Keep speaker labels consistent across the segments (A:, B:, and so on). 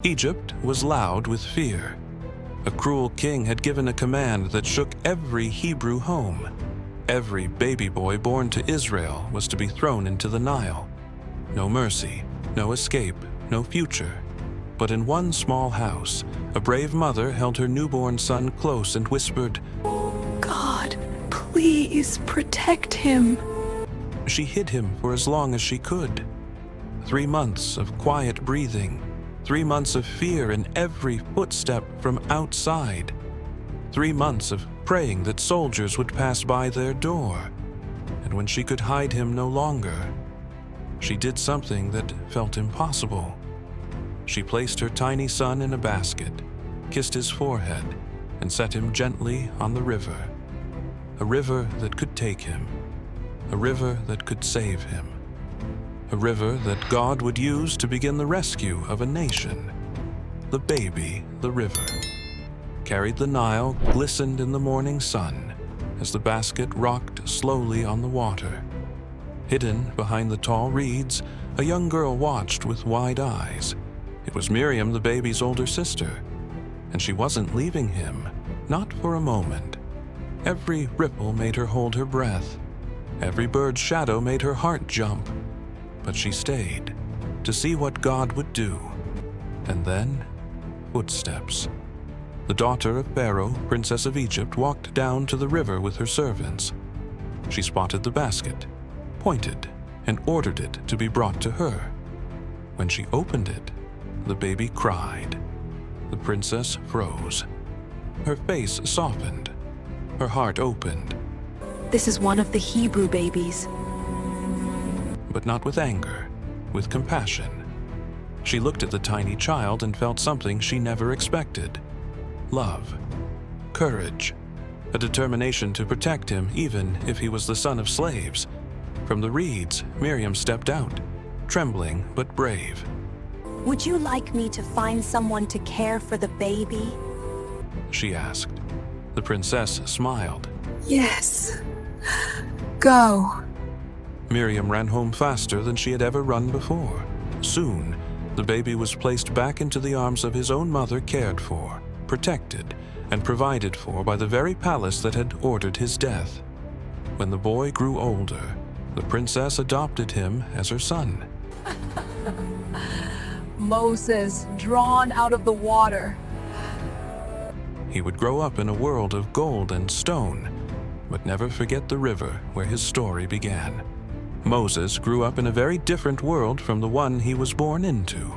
A: Egypt was loud with fear. A cruel king had given a command that shook every Hebrew home. Every baby boy born to Israel was to be thrown into the Nile. No mercy, no escape, no future. But in one small house, a brave mother held her newborn son close and whispered,
B: "God, please protect him."
A: She hid him for as long as she could. 3 months of quiet breathing, 3 months of fear in every footstep from outside, 3 months of praying that soldiers would pass by their door. And when she could hide him no longer, she did something that felt impossible. She placed her tiny son in a basket, kissed his forehead, and set him gently on the river. A river that could take him, a river that could save him, a river that God would use to begin the rescue of a nation. The baby, the river, carried the Nile, glistened in the morning sun as the basket rocked slowly on the water. Hidden behind the tall reeds, a young girl watched with wide eyes. It was Miriam, the baby's older sister, and she wasn't leaving him, not for a moment. Every ripple made her hold her breath. Every bird's shadow made her heart jump. But she stayed to see what God would do. And then, footsteps. The daughter of Pharaoh, princess of Egypt, walked down to the river with her servants. She spotted the basket, pointed, and ordered it to be brought to her. When she opened it, the baby cried. The princess froze. Her face softened. Her heart opened.
B: "This is one of the Hebrew babies."
A: But not with anger, with compassion. She looked at the tiny child and felt something she never expected. Love, courage, a determination to protect him even if he was the son of slaves. From the reeds, Miriam stepped out, trembling but brave.
C: "Would you like me to find someone to care for the baby?"
A: She asked. The princess smiled.
B: "Yes. Go."
A: Miriam ran home faster than she had ever run before. Soon, the baby was placed back into the arms of his own mother, cared for, protected, and provided for by the very palace that had ordered his death. When the boy grew older, the princess adopted him as her son.
B: Moses, drawn out of the water.
A: He would grow up in a world of gold and stone, but never forget the river where his story began. Moses grew up in a very different world from the one he was born into.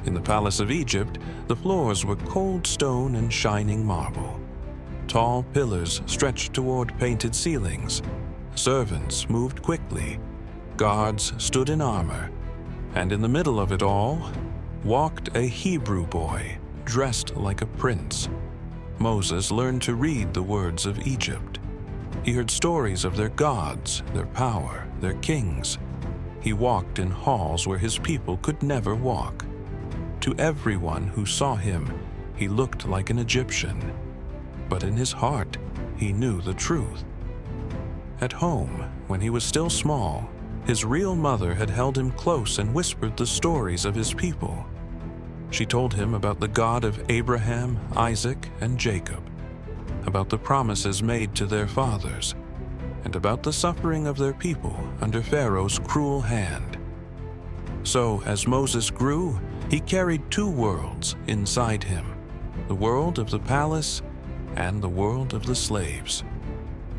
A: In the palace of Egypt, the floors were cold stone and shining marble. Tall pillars stretched toward painted ceilings. Servants moved quickly. Guards stood in armor. And in the middle of it all, walked a Hebrew boy, dressed like a prince. Moses learned to read the words of Egypt. He heard stories of their gods, their power, their kings. He walked in halls where his people could never walk. To everyone who saw him, he looked like an Egyptian. But in his heart, he knew the truth. At home, when he was still small, his real mother had held him close and whispered the stories of his people. She told him about the God of Abraham, Isaac, and Jacob, about the promises made to their fathers, and about the suffering of their people under Pharaoh's cruel hand. So, as Moses grew, he carried 2 worlds inside him, the world of the palace and the world of the slaves.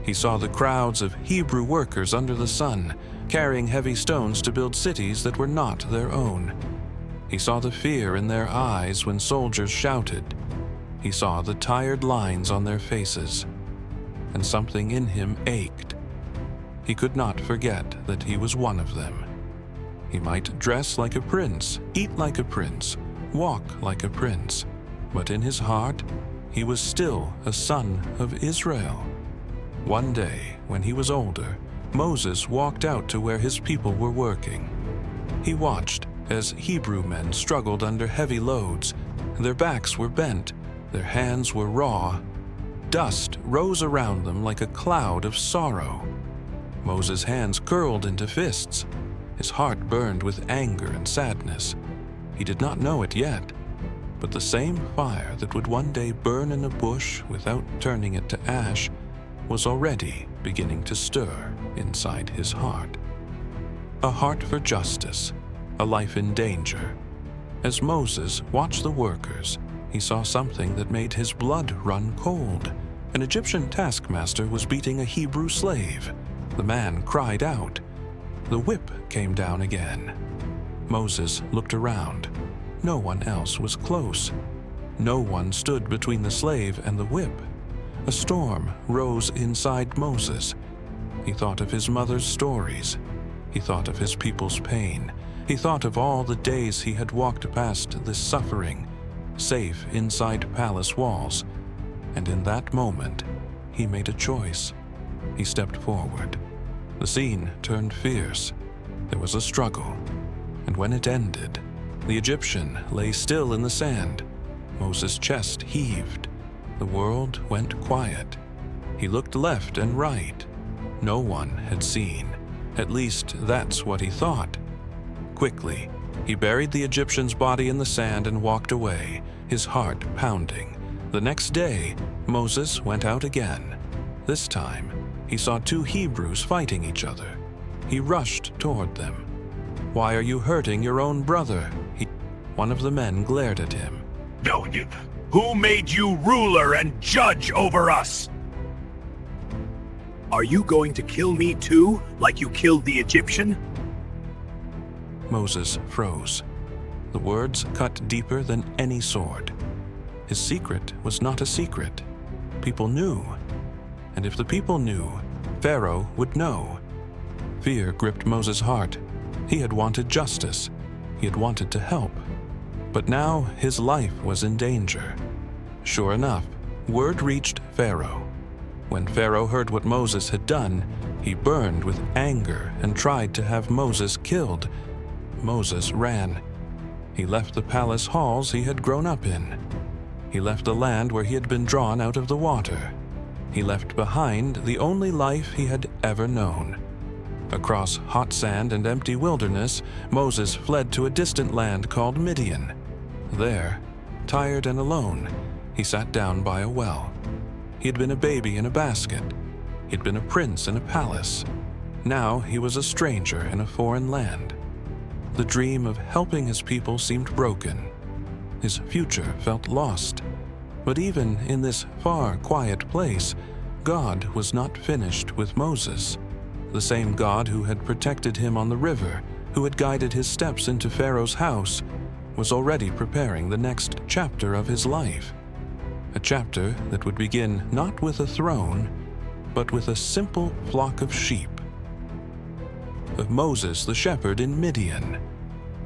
A: He saw the crowds of Hebrew workers under the sun, carrying heavy stones to build cities that were not their own. He saw the fear in their eyes when soldiers shouted. He saw the tired lines on their faces, and something in him ached. He could not forget that he was one of them. He might dress like a prince, eat like a prince, walk like a prince, but in his heart, he was still a son of Israel. One day, when he was older, Moses walked out to where his people were working. He watched as Hebrew men struggled under heavy loads. Their backs were bent, their hands were raw. Dust rose around them like a cloud of sorrow. Moses' hands curled into fists. His heart burned with anger and sadness. He did not know it yet, But the same fire that would one day burn in a bush without turning it to ash was already beginning to stir inside his heart. A heart for justice, a life in danger. As Moses watched the workers, he saw something that made his blood run cold. An Egyptian taskmaster was beating a Hebrew slave. The man cried out. The whip came down again. Moses looked around. No one else was close. No one stood between the slave and the whip. A storm rose inside Moses. He thought of his mother's stories. He thought of his people's pain. He thought of all the days he had walked past this suffering, safe inside palace walls. And in that moment, he made a choice. He stepped forward. The scene turned fierce. There was a struggle. And when it ended, the Egyptian lay still in the sand. Moses' chest heaved. The world went quiet. He looked left and right. No one had seen. At least that's what he thought. Quickly, he buried the Egyptian's body in the sand and walked away, his heart pounding. The next day, Moses went out again. This time, he saw two Hebrews fighting each other. He rushed toward them. "Why are you hurting your own brother?" One of the men glared at him.
D: "No, who made you ruler and judge over us? Are you going to kill me too, like you killed the Egyptian?"
A: Moses froze. The words cut deeper than any sword. His secret was not a secret. People knew. And if the people knew, Pharaoh would know. Fear gripped Moses' heart. He had wanted justice. He had wanted to help. But now his life was in danger. Sure enough, word reached Pharaoh. When Pharaoh heard what Moses had done, he burned with anger and tried to have Moses killed. Moses ran. He left the palace halls he had grown up in. He left the land where he had been drawn out of the water. He left behind the only life he had ever known. Across hot sand and empty wilderness, Moses fled to a distant land called Midian. There, tired and alone, he sat down by a well. He had been a baby in a basket. He had been a prince in a palace. Now he was a stranger in a foreign land. The dream of helping his people seemed broken. His future felt lost. But even in this far, quiet place, God was not finished with Moses. The same God who had protected him on the river, who had guided his steps into Pharaoh's house, was already preparing the next chapter of his life. A chapter that would begin not with a throne, but with a simple flock of sheep. Of Moses the shepherd in Midian.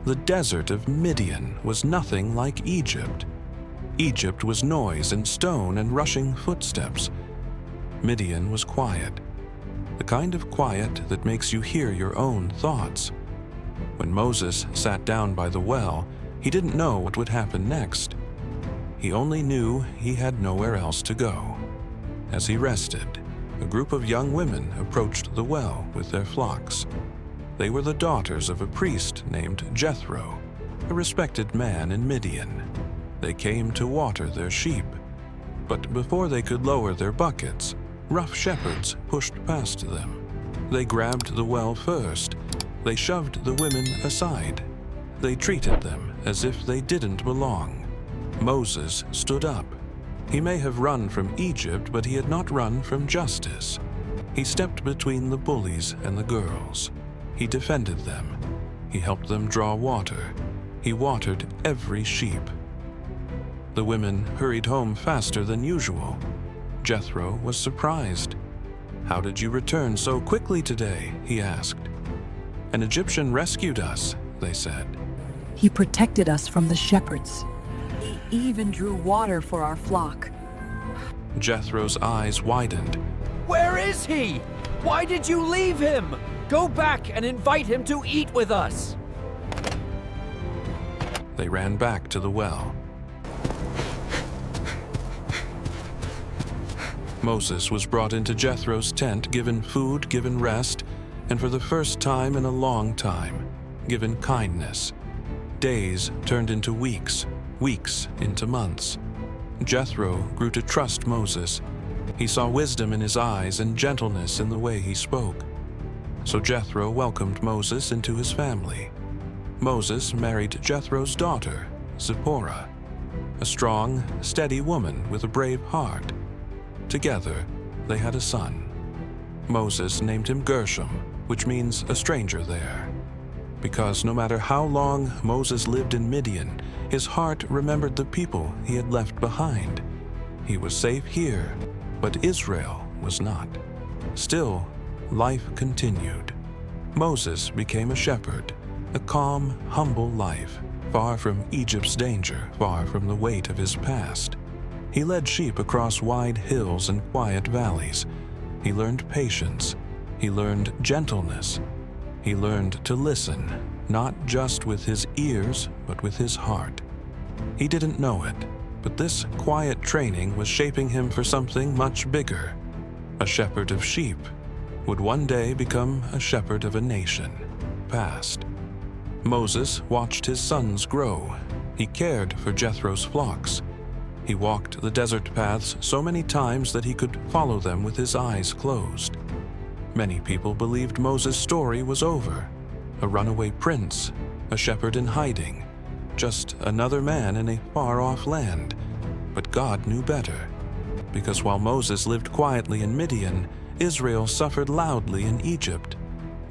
A: The desert of Midian was nothing like Egypt. Egypt was noise and stone and rushing footsteps. Midian was quiet. The kind of quiet that makes you hear your own thoughts. When Moses sat down by the well, he didn't know what would happen next. He only knew he had nowhere else to go. As he rested, a group of young women approached the well with their flocks. They were the daughters of a priest named Jethro, a respected man in Midian. They came to water their sheep. But before they could lower their buckets, rough shepherds pushed past them. They grabbed the well first. They shoved the women aside. They treated them as if they didn't belong. Moses stood up. He may have run from Egypt, but he had not run from justice. He stepped between the bullies and the girls. He defended them. He helped them draw water. He watered every sheep. The women hurried home faster than usual. Jethro was surprised. "How did you return so quickly today?" he asked. "An Egyptian rescued us," they said.
B: He protected us from the shepherds. He even drew water for our flock.
A: Jethro's eyes widened.
E: Where is he? Why did you leave him? Go back and invite him to eat with us.
A: They ran back to the well. Moses was brought into Jethro's tent, given food, given rest, and for the first time in a long time, given kindness. Days turned into weeks, weeks into months. Jethro grew to trust Moses. He saw wisdom in his eyes and gentleness in the way he spoke. So Jethro welcomed Moses into his family. Moses married Jethro's daughter, Zipporah, a strong, steady woman with a brave heart. Together, they had a son. Moses named him Gershom, which means a stranger there. Because no matter how long Moses lived in Midian, his heart remembered the people he had left behind. He was safe here, but Israel was not. Still, life continued. Moses became a shepherd, a calm, humble life, far from Egypt's danger, far from the weight of his past. He led sheep across wide hills and quiet valleys. He learned patience. He learned gentleness. He learned to listen, not just with his ears, but with his heart. He didn't know it, but this quiet training was shaping him for something much bigger. A shepherd of sheep would one day become a shepherd of a nation, past. Moses watched his sons grow. He cared for Jethro's flocks. He walked the desert paths so many times that he could follow them with his eyes closed. Many people believed Moses' story was over, a runaway prince, a shepherd in hiding, just another man in a far-off land. But God knew better, because while Moses lived quietly in Midian, Israel suffered loudly in Egypt.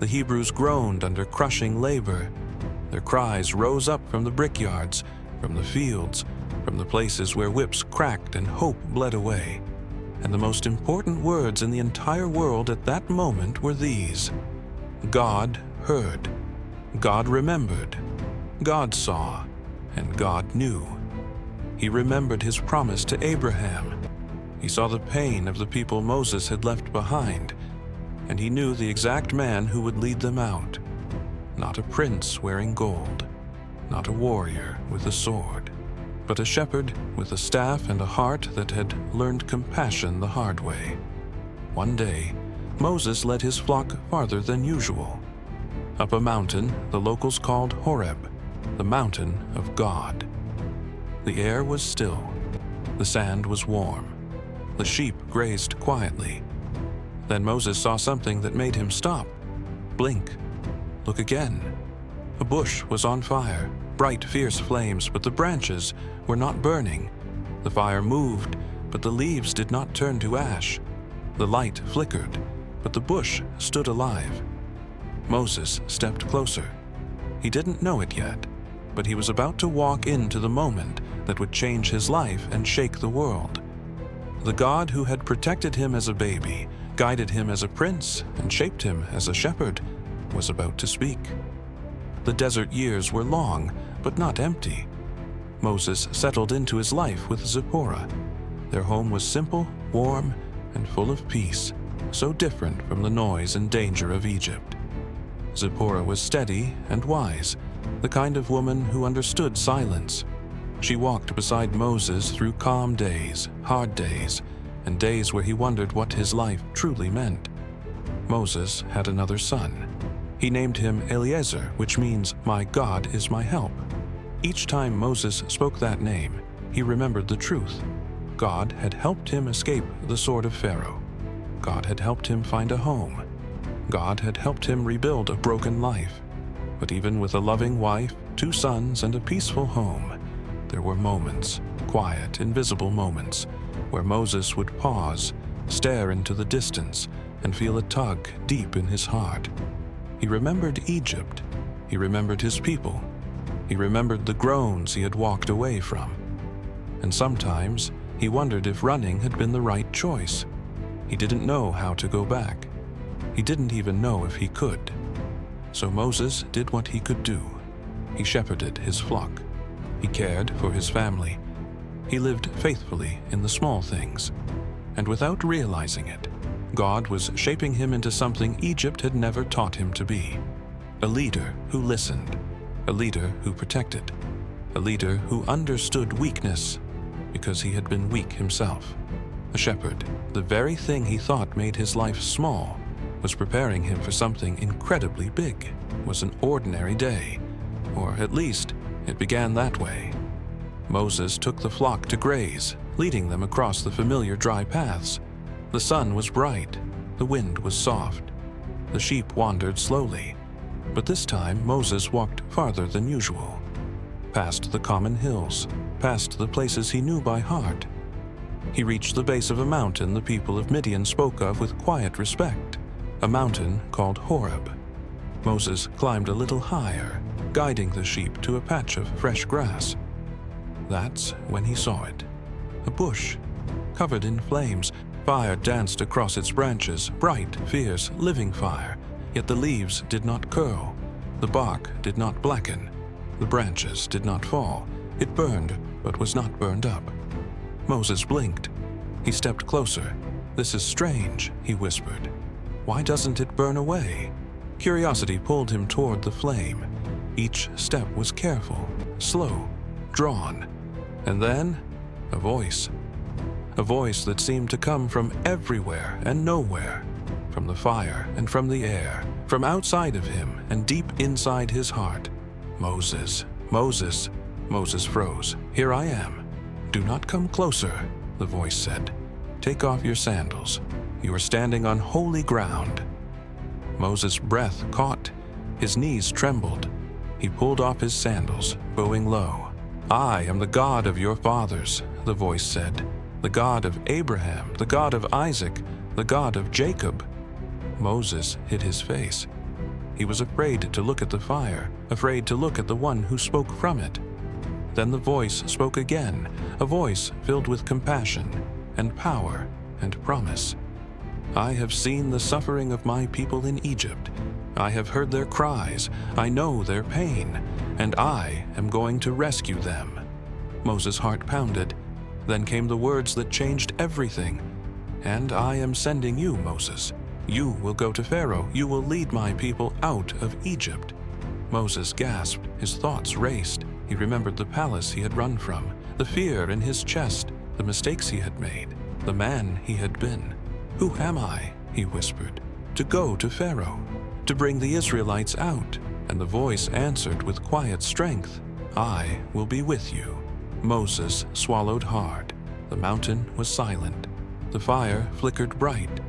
A: The Hebrews groaned under crushing labor. Their cries rose up from the brickyards, from the fields, from the places where whips cracked and hope bled away. And the most important words in the entire world at that moment were these: God heard, God remembered, God saw, and God knew. He remembered his promise to Abraham. He saw the pain of the people Moses had left behind, and he knew the exact man who would lead them out. Not a prince wearing gold, not a warrior with a sword, but a shepherd with a staff and a heart that had learned compassion the hard way. One day, Moses led his flock farther than usual, up a mountain the locals called Horeb, the mountain of God. The air was still. The sand was warm. The sheep grazed quietly. Then Moses saw something that made him stop, blink, look again. A bush was on fire, bright, fierce flames, but the branches were not burning. The fire moved, but the leaves did not turn to ash. The light flickered, but the bush stood alive. Moses stepped closer. He didn't know it yet, but he was about to walk into the moment that would change his life and shake the world. The God who had protected him as a baby, guided him as a prince, and shaped him as a shepherd, was about to speak. The desert years were long, but not empty. Moses settled into his life with Zipporah. Their home was simple, warm, and full of peace, so different from the noise and danger of Egypt. Zipporah was steady and wise, the kind of woman who understood silence. She walked beside Moses through calm days, hard days, and days where he wondered what his life truly meant. Moses had another son. He named him Eliezer, which means, "My God is my help." Each time Moses spoke that name, he remembered the truth. God had helped him escape the sword of Pharaoh. God had helped him find a home. God had helped him rebuild a broken life. But even with a loving wife, 2 sons, and a peaceful home, there were moments, quiet, invisible moments, where Moses would pause, stare into the distance, and feel a tug deep in his heart. He remembered Egypt. He remembered his people. He remembered the groans he had walked away from. And sometimes he wondered if running had been the right choice. He didn't know how to go back. He didn't even know if he could. So Moses did what he could do. He shepherded his flock. He cared for his family. He lived faithfully in the small things. And without realizing it, God was shaping him into something Egypt had never taught him to be. A leader who listened. A leader who protected. A leader who understood weakness because he had been weak himself. A shepherd, the very thing he thought made his life small, was preparing him for something incredibly big. Was an ordinary day, or at least it began that way. Moses took the flock to graze, leading them across the familiar dry paths. The sun was bright, the wind was soft. The sheep wandered slowly, but this time Moses walked farther than usual. Past the common hills, past the places he knew by heart. He reached the base of a mountain the people of Midian spoke of with quiet respect, a mountain called Horeb. Moses climbed a little higher, guiding the sheep to a patch of fresh grass. That's when he saw it. A bush, covered in flames. Fire danced across its branches, bright, fierce, living fire. Yet the leaves did not curl. The bark did not blacken. The branches did not fall. It burned, but was not burned up. Moses blinked. He stepped closer. "This is strange," he whispered. "Why doesn't it burn away?" Curiosity pulled him toward the flame. Each step was careful, slow, drawn. And then, a voice. A voice that seemed to come from everywhere and nowhere, from the fire and from the air, from outside of him and deep inside his heart. "Moses, Moses." Moses froze. "Here I am." "Do not come closer," the voice said. "Take off your sandals. You are standing on holy ground." Moses' breath caught. His knees trembled. He pulled off his sandals, bowing low. "I am the God of your fathers," the voice said. "The God of Abraham, the God of Isaac, the God of Jacob." Moses hid his face. He was afraid to look at the fire, afraid to look at the one who spoke from it. Then the voice spoke again, a voice filled with compassion and power and promise. "I have seen the suffering of my people in Egypt. I have heard their cries. I know their pain, and I am going to rescue them." Moses' heart pounded. Then came the words that changed everything. "And I am sending you, Moses. You will go to Pharaoh. You will lead my people out of Egypt." Moses gasped. His thoughts raced. He remembered the palace he had run from, the fear in his chest, the mistakes he had made, the man he had been. "Who am I?" he whispered. "To go to Pharaoh, to bring the Israelites out." And the voice answered with quiet strength, "I will be with you." Moses swallowed hard. The mountain was silent. The fire flickered bright.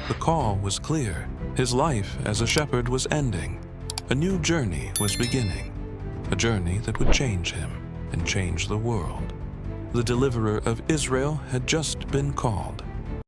A: The call was clear. His life as a shepherd was ending. A new journey was beginning. A journey that would change him and change the world. The deliverer of Israel had just been called.